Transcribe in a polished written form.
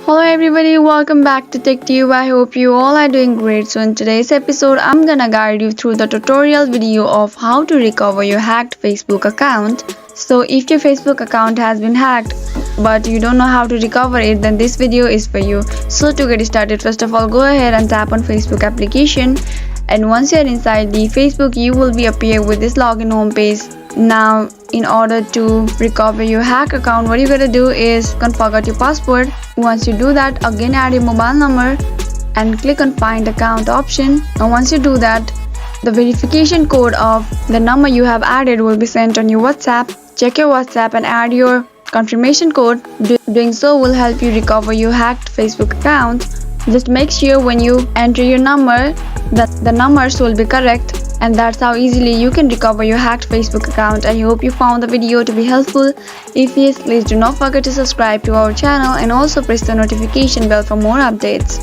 Hello everybody, welcome back to TechTube. I hope you all are doing great. So in today's episode, I'm gonna guide you through the tutorial video of how to recover your hacked Facebook account. So if your Facebook account has been hacked but you don't know how to recover it, then this video is for you. So to get started, first of all, go ahead and tap on Facebook application, and once you're inside the Facebook, you will be appear with this login homepage. Now in order to recover your hack account, what you gotta do is forget your password. Once you do that, again add your mobile number and click on find account option. And once you do that, the verification code of the number you have added will be sent on your WhatsApp. Check your WhatsApp and add your confirmation code. Doing so will help you recover your hacked Facebook account. Just make sure when you enter your number that the numbers will be correct, and that's how easily you can recover your hacked Facebook account. I hope you found the video to be helpful. If yes, please do not forget to subscribe to our channel and also press the notification bell for more updates.